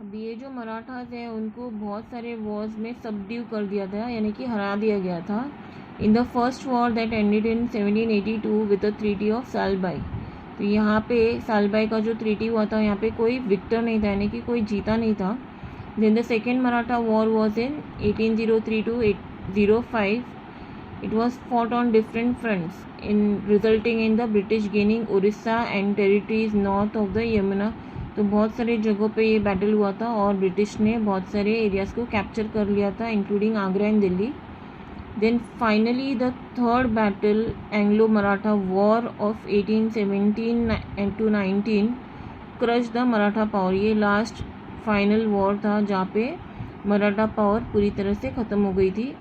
अब ये जो मराठास हैं उनको बहुत सारे वॉर्स में सबड्यू कर दिया था, यानी कि हरा दिया गया था। In the first war that ended in 1782 with the treaty of Salbai. तो यहाँ पे सालबाई का जो ट्रीटी हुआ था, यहाँ पे कोई विक्टर नहीं था, यानी कि कोई जीता नहीं था। Then the second Maratha war was in 1803 to 1805. It was fought on different fronts, resulting in the British gaining Orissa and territories north of the Yamuna. तो बहुत सारे जगहों पे ये बैटल हुआ था और ब्रिटिश ने बहुत सारे एरियाज़ को कैप्चर कर लिया था, including Agra and Delhi. Then finally the third battle, Anglo Maratha war of 1817 to 19, crush the Maratha power. ये लास्ट फाइनल वॉर था जहाँ पे मराठा पावर पूरी तरह से ख़त्म हो गई थी।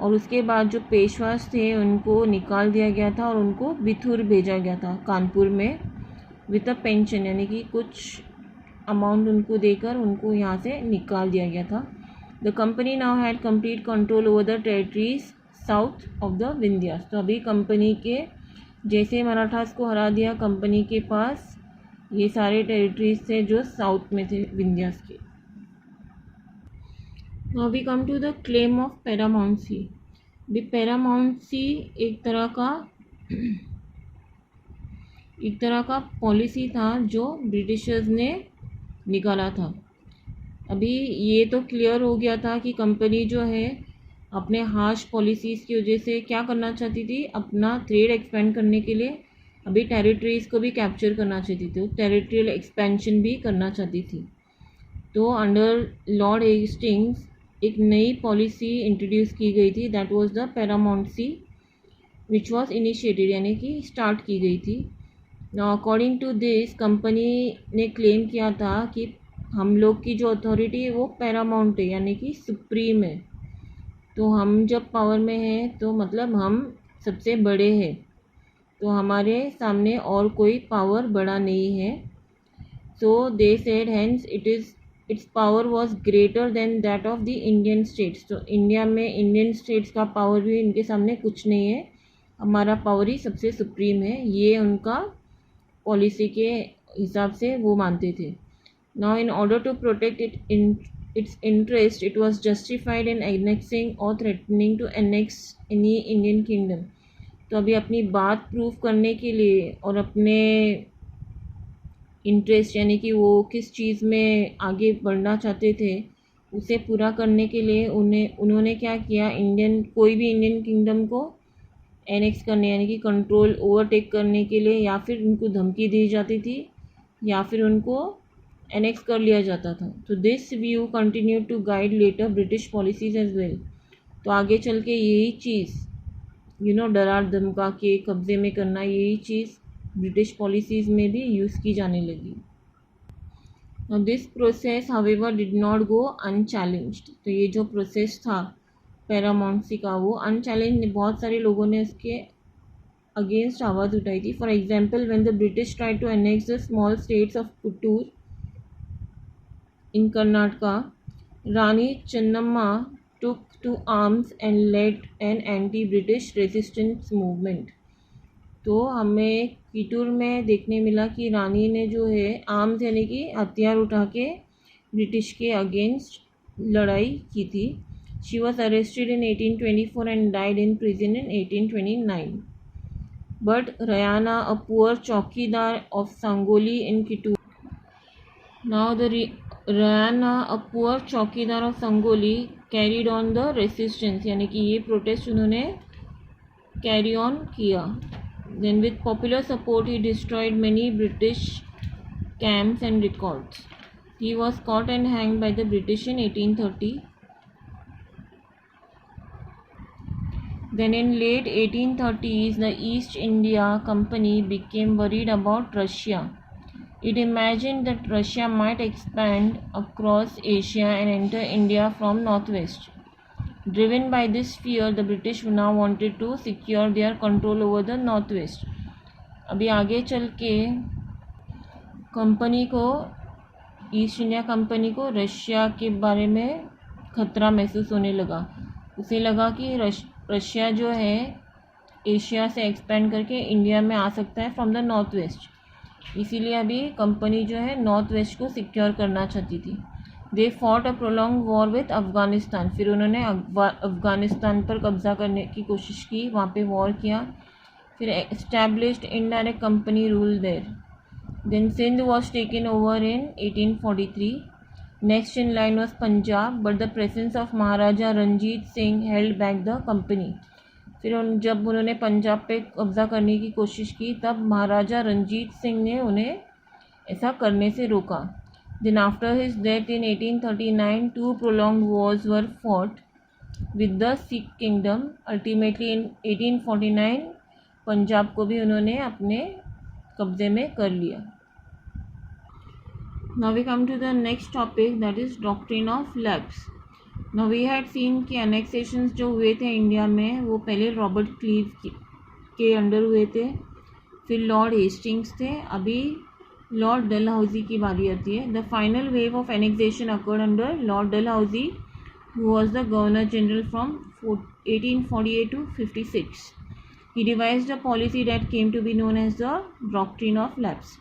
और उसके बाद जो पेशवास थे उनको निकाल दिया गया था और उनको बिथुर भेजा गया था कानपुर में विद अ पेंशन, यानी कि कुछ अमाउंट उनको देकर उनको यहाँ से निकाल दिया गया था। The company now had complete control over the territories south of the Vindhyas. तो अभी कंपनी के जैसे मराठास को हरा दिया, कंपनी के पास ये सारे टेरिटरीज थे जो साउथ में थे विंध्यास के। Now we come to the claim of paramountcy. भी पैरामाउंसी एक तरह का पॉलिसी था जो ब्रिटिशर्स ने निकाला था। अभी ये तो क्लियर हो गया था कि कंपनी जो है अपने हार्श पॉलिसीज़ की वजह से क्या करना चाहती थी, अपना ट्रेड एक्सपेंड करने के लिए अभी टेरिटरीज़ को भी कैप्चर करना चाहती थी, टेरिटरियल एक्सपेंशन भी करना चाहती थी। तो अंडर लॉर्ड हेस्टिंग्स एक नई पॉलिसी इंट्रोड्यूस की गई थी, that was the paramountcy which was initiated, यानी कि स्टार्ट की गई थी। अकॉर्डिंग टू दिस, कंपनी ने क्लेम किया था कि हम लोग की जो अथॉरिटी है वो पैरामाउंट है, यानी कि सुप्रीम है। तो हम जब पावर में हैं तो मतलब हम सबसे बड़े हैं, तो हमारे सामने और कोई पावर बड़ा नहीं है। So they said hence its power was greater than that of the Indian states. तो इंडिया में इंडियन स्टेट्स का पावर भी इनके सामने कुछ नहीं है, हमारा पावर ही सबसे सुप्रीम है। ये उनका पॉलिसी के हिसाब से वो मानते थे। Now in order to protect its interest, it was justified in annexing और threatening to annex any Indian kingdom. तो अभी अपनी बात प्रूव करने के लिए और अपने इंटरेस्ट, यानी कि वो किस चीज़ में आगे बढ़ना चाहते थे, उसे पूरा करने के लिए उन्होंने क्या किया, कोई भी इंडियन किंगडम को एनेक्स करने, यानी कि कंट्रोल ओवरटेक करने के लिए या फिर उनको धमकी दी जाती थी या फिर उनको एनेक्स कर लिया जाता था। तो this view continue to guide later British policies as well. तो आगे चल के यही चीज़ डरा धमका के कब्जे में करना, यही चीज़ ब्रिटिश पॉलिसीज़ में भी यूज़ की जाने लगी। Now this process however did not go unchallenged। तो ये जो प्रोसेस था पैरामाउंसी का वो अनचैलेंज, बहुत सारे लोगों ने इसके अगेंस्ट आवाज़ उठाई थी। For example, when the British try to annex the small states of Puttur in Karnataka, Rani Chennamma took to arms and led an anti British resistance movement. तो हमें किटूर में देखने मिला कि रानी ने जो है आर्म्स यानी कि हथियार उठा के ब्रिटिश के अगेंस्ट लड़ाई की थी। She was arrested in 1824 and died in prison in 1829. But Rayana, a poor chowkidar of Sangoli in Kittur, now Rayana, a poor chowkidar of Sangoli, carried on the resistance, यानी कि ये protest उन्होंने carry on किया। Then with popular support he destroyed many British camps and records. He was caught and hanged by the British in 1830. Then in late 1830s, the East India Company became worried about Russia. It imagined that Russia might expand across Asia and enter India from northwest. Driven by this fear, the British now wanted to secure their control over the northwest. अभी आगे चल के company को, east India company को Russia के बारे में खतरा महसूस होने लगा। उसे लगा कि रशिया जो है एशिया से एक्सपेंड करके इंडिया में आ सकता है फ्रॉम द नॉर्थ वेस्ट। इसीलिए अभी कंपनी जो है नॉर्थ वेस्ट को सिक्योर करना चाहती थी। They fought a prolong war with Afghanistan, फिर उन्होंने अफ़गानिस्तान पर कब्ज़ा करने की कोशिश की, वहाँ पे वॉर किया. फिर established indirect company rule there. Then Sindh was taken over in 1843. Next in line was Punjab, but the presence of Maharaja Ranjit Singh held back the company. फिर जब उन्होंने पंजाब पे कब्ज़ा करने की कोशिश की तब महाराजा रंजीत सिंह ने उन्हें ऐसा करने से रोका. Then after his death in 1839, two prolonged wars were fought with the Sikh kingdom. Ultimately in 1849 Punjab को भी उन्होंने अपने कब्जे में कर लिया. Now we come to the next topic, that is doctrine of lapse. Now we had seen कि annexations जो हुए थे इंडिया में वो पहले रॉबर्ट क्लीव के अंडर हुए थे, फिर लॉर्ड हेस्टिंग्स थे, अभी लॉर्ड डलहौजी की बारी आती है. The final wave of annexation occurred under Lord Dalhousie, who was the governor general from 1848 to 56. He devised a policy that came to be known as the doctrine of lapse.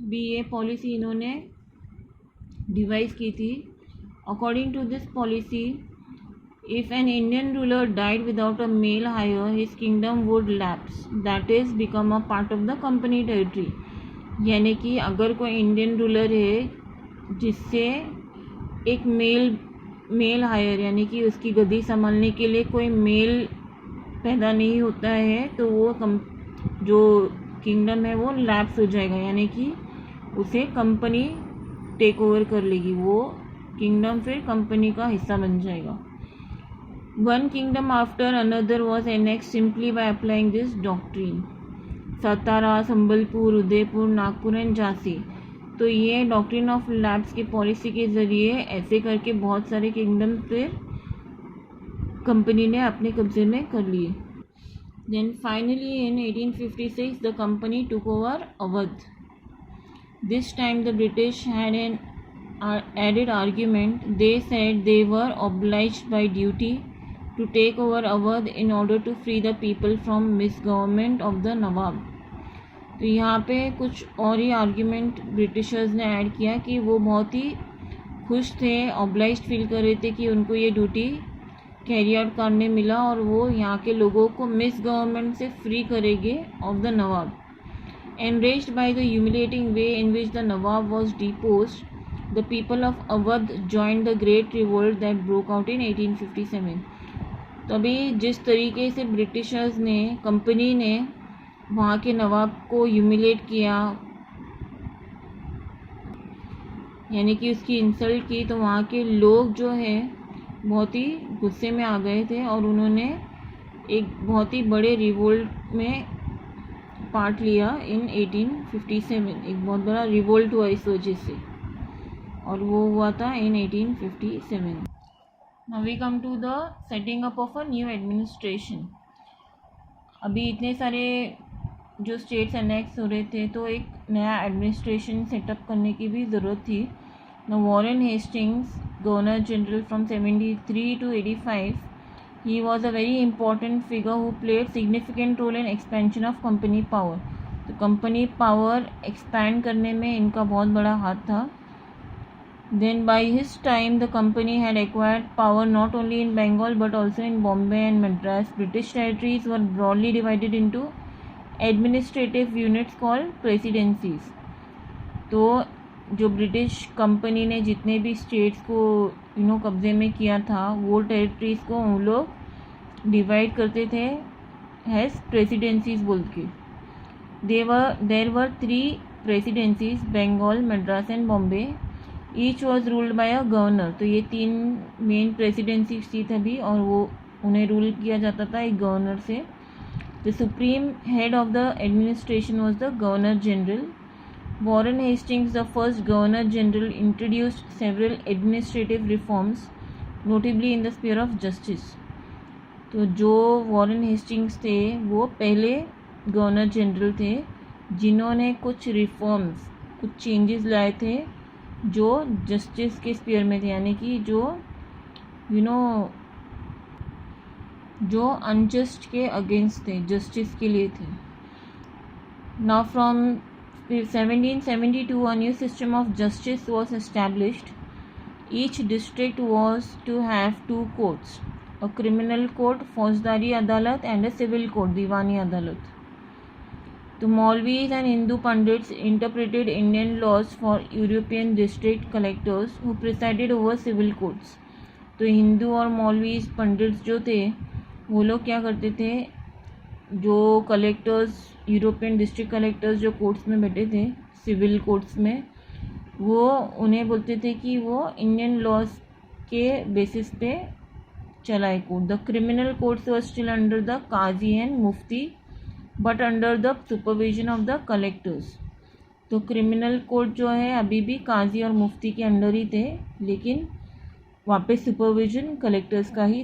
भी ये policy इन्होंने device की थी. According to this policy, if an Indian ruler died without a male heir, his kingdom would lapse, that is become a part of the company territory. यानी कि अगर कोई Indian ruler है जिससे एक मेल हायर यानी कि उसकी गद्दी संभालने के लिए कोई मेल पैदा नहीं होता है तो वो जो किंगडम है वो लैप्स हो जाएगा, यानी कि उसे कंपनी टेक ओवर कर लेगी, वो किंगडम फिर कंपनी का हिस्सा बन जाएगा. One kingdom after another was annexed simply by applying this doctrine. Satara, Sambalpur, Udaipur, Nagpur and Jhansi. तो ये डॉक्ट्रिन ऑफ लैप्स की पॉलिसी के ज़रिए ऐसे करके बहुत सारे किंगडम फिर कंपनी ने अपने कब्जे में कर लिए. Then finally in 1856 the company took over Awadh. This time the British had an added argument. They said they were obliged by duty to take over Awadh in order to free the people from misgovernment of the Nawab. तो यहाँ पे कुछ और ही argument Britishers ने add किया कि वो बहुत ही खुश थे, ऑब्लाइज्ड फील कर रहे थे कि उनको ये ड्यूटी कैरी आउट करने मिला और वो यहाँ के लोगों को मिस गवर्नमेंट से फ्री करेंगे of the Nawab. Enraged by the humiliating way in which the Nawab was deposed, the people of Awadh joined the great revolt that broke out in 1857. तभी जिस तरीके से ब्रिटिशर्स ने, कंपनी ने वहाँ के नवाब को ह्यूमिलेट किया यानी कि उसकी इंसल्ट की, तो वहाँ के लोग जो है बहुत ही गुस्से में आ गए थे और उन्होंने एक बहुत ही बड़े रिवोल्ट में पार्ट लिया इन 1857. एक बहुत बड़ा रिवोल्ट हुआ इस वजह से और वो हुआ था इन 1857. Now we come to the setting up of a new administration. अभी इतने सारे जो स्टेट्स अनेक्स हो रहे थे तो एक नया एडमिनिस्ट्रेशन सेटअप करने की भी ज़रूरत थी. Now Warren Hastings, Governor General from 73 to 85, he was a very important figure who played significant role in expansion of company power. तो कंपनी पावर एक्सपैंड करने में इनका बहुत बड़ा हाथ था. Then by his time the company had acquired power not only in Bengal but also in Bombay and Madras. British territories were broadly divided into administrative units called presidencies. तो जो British company ने जितने भी states को कब्जे में किया था वो टेरिटरीज़ को उन लोग डिवाइड करते थे हैज़ प्रेसिडेंसीज बोल के. There were 3 presidencies, Bengal, Madras and Bombay. Each was ruled by a governor. तो ये 3 मेन प्रेसिडेंसी थी तभी और वो उन्हें रूल किया जाता था एक गवर्नर से. The supreme head of the administration was the governor general. Warren Hastings, the first governor general, introduced several administrative reforms notably in the sphere of justice. तो जो वॉरेन हेस्टिंग्स थे वो पहले गवर्नर जनरल थे जिन्होंने कुछ reforms, कुछ changes लाए थे जो जस्टिस के स्फीयर में थे, यानी कि जो अनजस्ट के अगेंस्ट थे, जस्टिस के लिए थे. Now from 1772 a new system of justice was established. Each district was to have 2 courts, a criminal court फौजदारी अदालत एंड अ सिविल कोर्ट दीवानी अदालत. तो maulvis and Hindu pandits interpreted Indian laws for European district collectors who presided over civil courts. तो हिंदू और मौलवीज pundits जो थे वो लोग क्या करते थे, जो कलेक्टर्स यूरोपियन डिस्ट्रिक्ट कलेक्टर्स जो कोर्ट्स में बैठे थे सिविल कोर्ट्स में, वो उन्हें बोलते थे कि वो इंडियन लॉज के बेसिस पे चलाए court. The criminal courts were still under the qazi and mufti but under the supervision of the collectors. तो क्रिमिनल कोर्ट जो है अभी भी काजी और मुफ्ती के अंडर ही थे, लेकिन वहाँ पे सुपरविजन कलेक्टर्स का ही